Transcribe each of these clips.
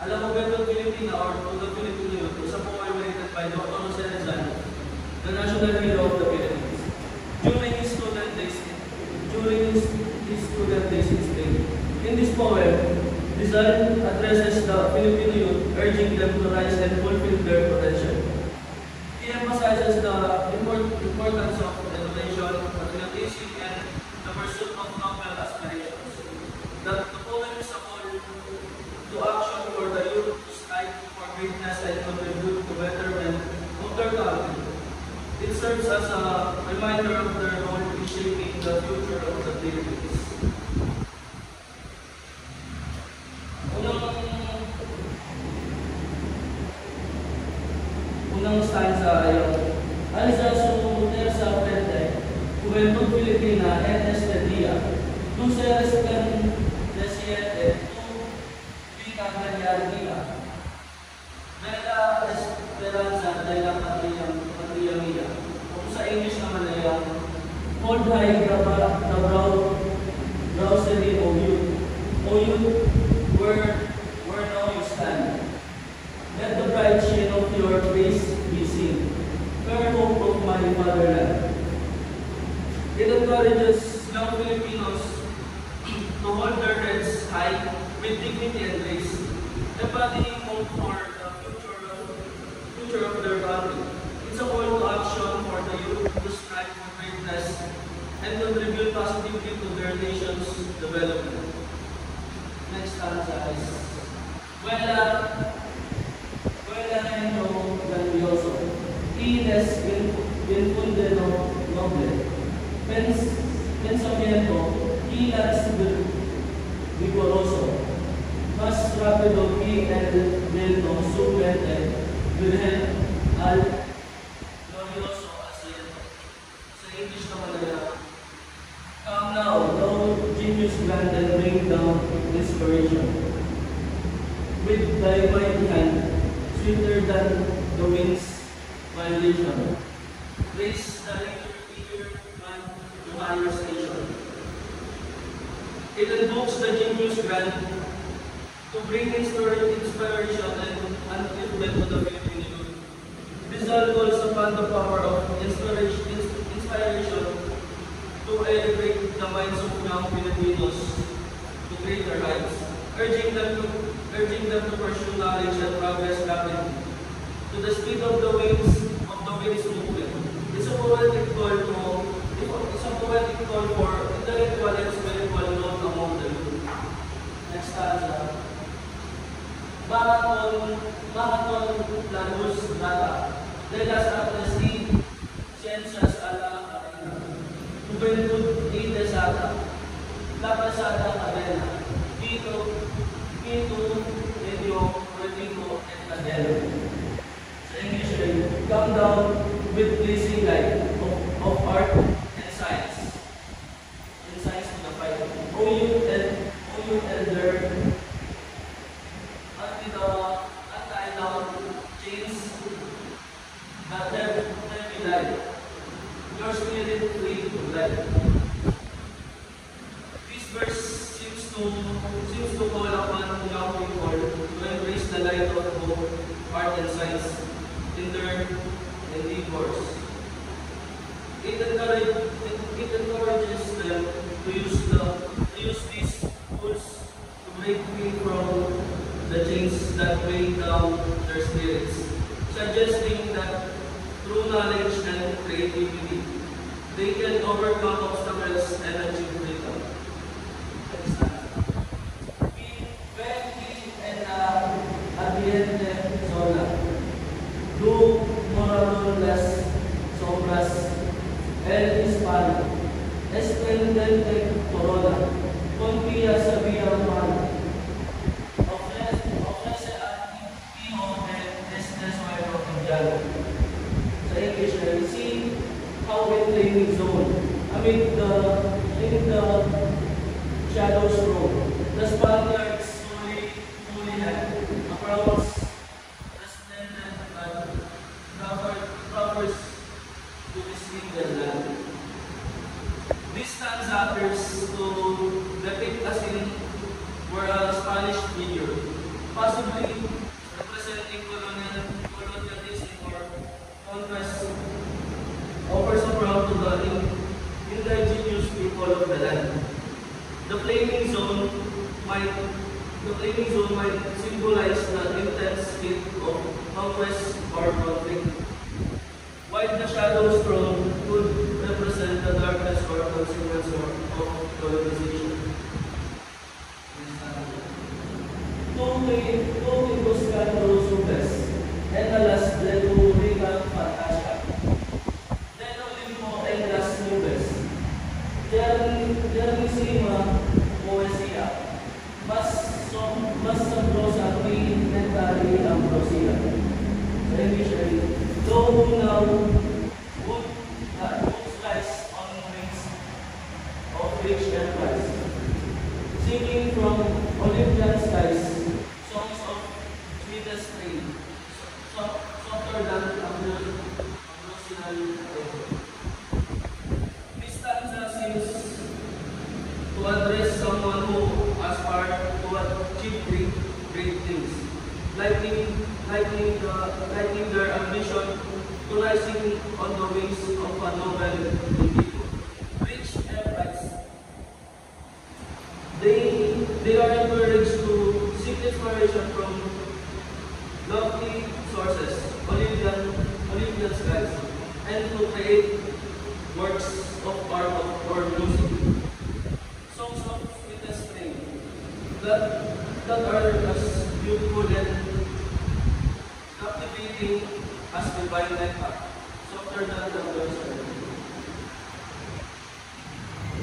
Alam mo, Beto Pilipina or Tugang Pilipino yun, isa po commemorated by Dr. Jose Rizal, the national hero of the Philippines. During his student days in Spain. In this poem, Rizal addresses the Filipino youth, urging them to rise and fulfill their potential. He emphasizes the importance of innovation, patriotism, and the pursuit of noble aspirations. The poem is a call to action for the youth to strive for greatness and contribute to betterment of their country. It serves as a reminder of their role in shaping the future of the Philippines. Unang stanza ay Alza su terza frente, Juventud Filipina en este día, tú seres can desciende, tú vida gallardía. Vela esperanza de la patria mía. Kung sa English naman ay hold high the browsery of you, where now you stand. Let the bright sheen of your face be seen, fair hope of my fatherland. It encourages young Filipinos to hold their heads high with dignity and grace, embodying hope for the future of their country. It's a call to action for the youth to strive for greatness and contribute positively to their nation's development. Next stanza is grandioso, y les infunde noble pensamiento y las vigoroso, más rápido que el viento su mente, virgen al glorioso asiento. Sa English naman nila, come now, thou genius grand and bring down inspiration. With thy mighty hand, sweeter than the wind's violation. Raise the eager man to higher station. It invokes the genius grant to bring inspiration and upliftment to the Filipino youth. Rizal calls upon the power of inspiration to elevate the minds of young Filipinos to greater heights, urging them to pursue knowledge and progress rapidly, to the speed of the wings movement. It's a poetic call for intellectual and spiritual growth among the youth. Next stanza. Marathon Lanus Data, de las artes y ciencias a la arena. Juventud y desata, la pasada arena. Medio, politico, and cadelo. Sa English, come down with pleasing light of art and science. And science to the fight. O you elder, anti-down chains that have heavy light. Your spirit free to light. This verse seems to call upon young people to embrace the light of both art and science in their endeavors. It encourages them to use these tools to break free from the chains that weigh down their spirits, suggesting that through knowledge and creativity, they can overcome obstacles and achieve freedom. Las sombras, el hispano, esplendente corona, confía sabía humana, ofrece a hijo de este suelo mundial. Sa English, see how it plainly zone, in the zone might symbolize the intense heat of conquest or conflict, while the shadow throne could represent the darkness or consequence of colonization. Kung buscan los nubes, en las repúblicas fantásticas, de Olimpo en las nubes, Yermisima poesía, más sabrosa que inventari ambrosia. Initially, though now would slice on wings of rich empires, singing from Olympian skies, songs of sweetest rain, softer than ambrosial echo. This stanza seems to address someone who aspired to achieve great things, lightening their ambition to rising on the wings of a noble individual. Rich empires. They are encouraged to seek inspiration from lofty sources, Olympian skies, and to create works of art or music, songs of sweetest strain that are as beautiful and captivating as divine nectar, softer than the words of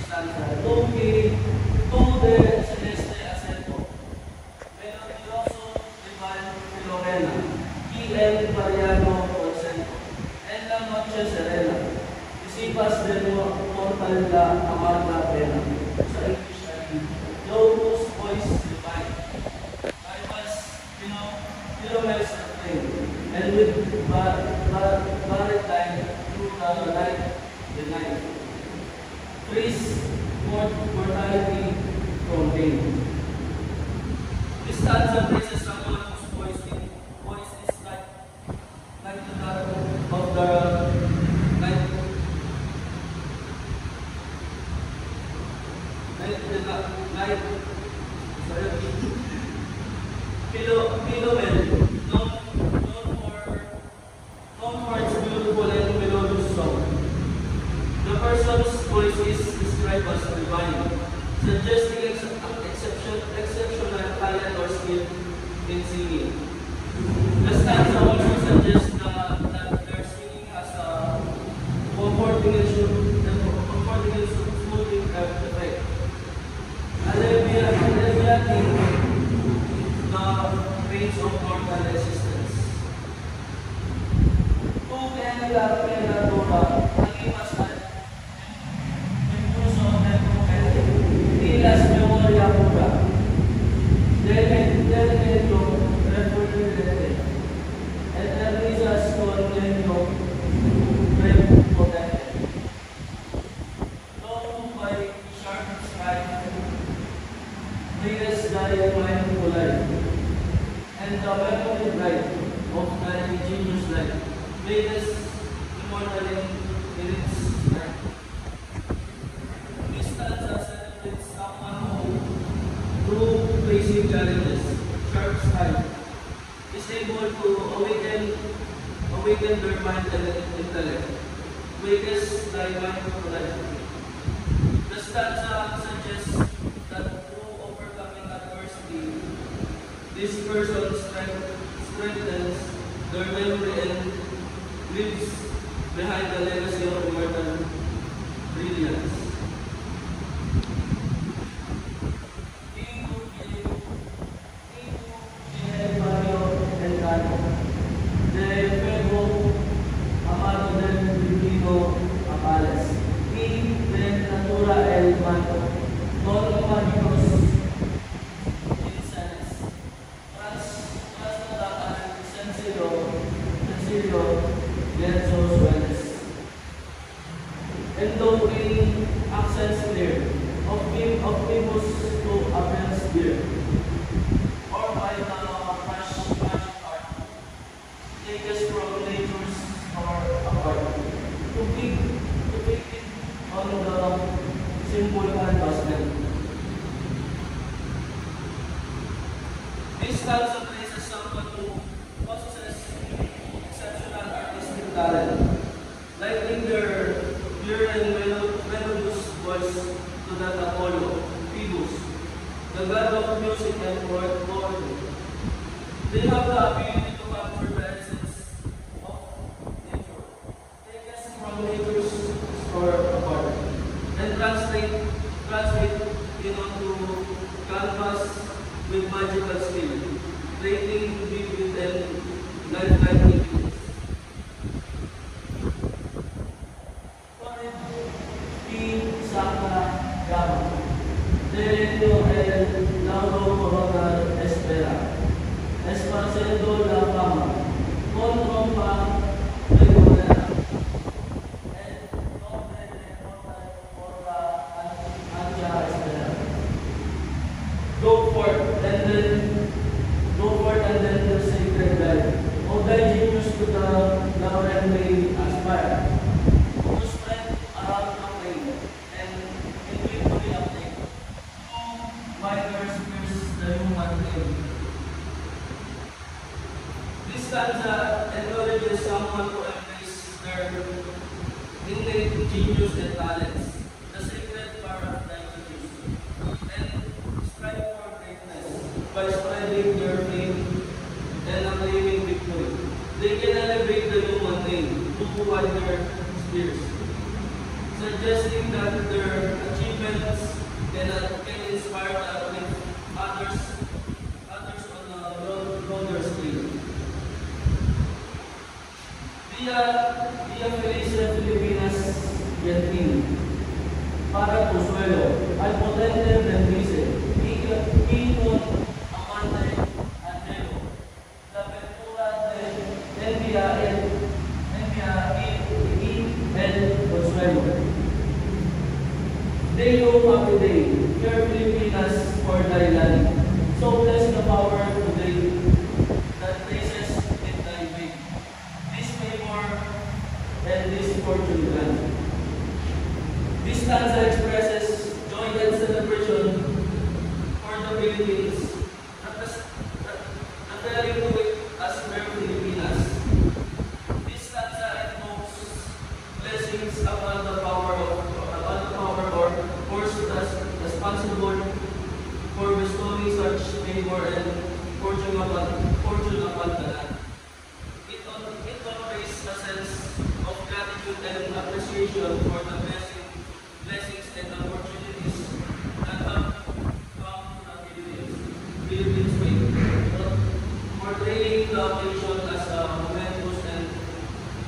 stanza. Tu de celeste acento, melodioso divine Filomena, y el variano concento, en la noche serena, disipas de mortal la amarga pena. Sa English ay, Logos voice divine, rivals Philomel's acclaim, and with maritime through the night, the night. Praise mortality from pain. This stanza praises someone whose voice is like the that of the night. Philomel, known for its beautiful and melodious song. The person's voice is described as divine, suggesting exceptional talent or skill in singing. The stanza also suggests that their singing has a comforting and smoothing effect, alleviating the pains of mortal existence. Tu que la creatura, las memoria pura, del medio repotente, eternizas con medio repotente. Known by sharp sky, latest thy mindful light, and the melody bright of thy genius light, latest immortal in its light. This stanza celebrates someone who, through facing challenges, sharp sky, is able to awaken their mind and intellect. Wakes thy mind to life. The stanza suggests that through overcoming adversity, this person strengthens their memory and leaves behind the legacy of immortal brilliance. And though in accents clear, of famous to appearance dear, or by the crush art, take us from stanza praises someone who possesses exceptional artistic talent, liking their pure and melodious voice to that Apollo, Phoebus, the god of music and poetry. They have the ability to capture the essence of nature, take us from nature's store apart, and translate it onto canvas with magical skill, creating vivid and lifelike images. Saka Gama, Derecho el Lauro Corona Espera, Esparciendo la Fama, con trompa regular, el nombre de por la Ancha Espera. Go forth and then the sacred life. O thy genius to the laurel may aspire. To spread around the way and in victory uptake. Fighters pierce the human frame. This stanza encourages someone to embrace their innate genius and talents, the sacred power of life to use, and strive for greatness by spreading their fame and acclaiming victory. They can elevate the human name to wider spheres, suggesting that their achievements can inspire and uplift others on a broader scale. Via Felicia Filipinas Gentil, para tu suelo, al potente bendice, Icon amante Angelo, la apertura de envía el consuelo. Day O happy day, dear Filipinas for thy land. So bless the power today that places in thy wing. This favor and this fortune grant. This stanza expresses joy and celebration for the Philippines, referring to it as mere Filipinas. This stanza invokes blessings upon the power or force responsible for bestowing such favor and fortune upon the land. It conveys a sense of gratitude and appreciation for the blessings and opportunities that have come to the Philippines way, portraying the occasion as a momentous and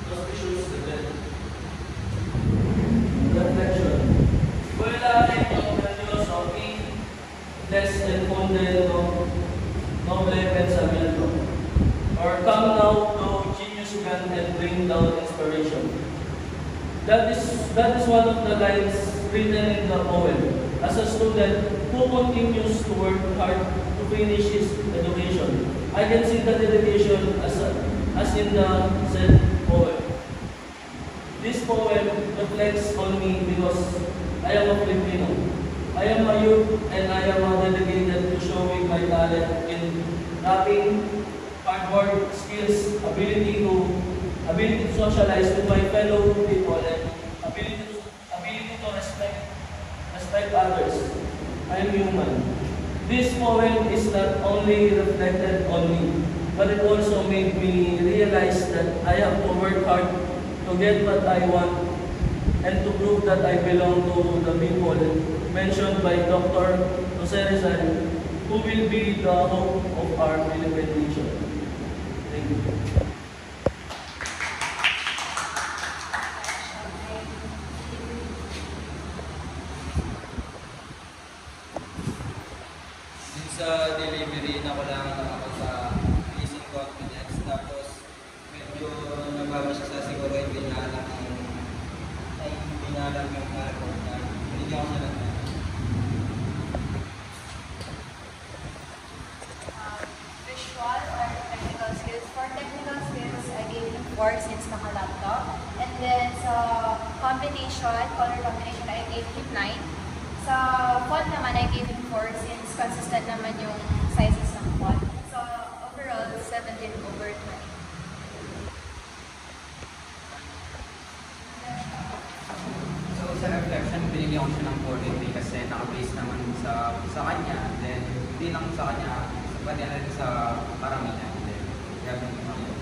auspicious event. Reflection. Vuela en grandioso y les enfonde noble pensamiento. Or come now to genius grant and bring down inspiration. That is one of the lines written in the poem. As a student who continues to work hard to finish his education, I can see the dedication as in the said poem. This poem reflects on me because I am a Filipino. I am a youth and I am dedicated to showing my talent in rapping, hard work, skills, ability to socialize with my fellow people, and ability to respect others. I am human. This poem is not only reflected on me, but it also made me realize that I have to work hard to get what I want and to prove that I belong to the people mentioned by Dr. Jose Rizal, who will be the hope of our Philippine nation. Thank you. Sa delivery na ko lang ako sa listening confidence, tapos medyo nababasa sa siguro yung binalang yung record na hindi ako na lang. Visual or technical skills. For technical skills, I gave him 4 since naka-laptop. And then sa combination, color combination, I gave him 9. Sa font naman, I gave him 4 since consistent naman yung sizes ng font. So, 17/20. So sa reflection, binigyan ko siya ng 43 kasi naka-base naman sa kanya. Then, hindi lang sa kanya, pati na rin sa karamihan. Then, grabe naman.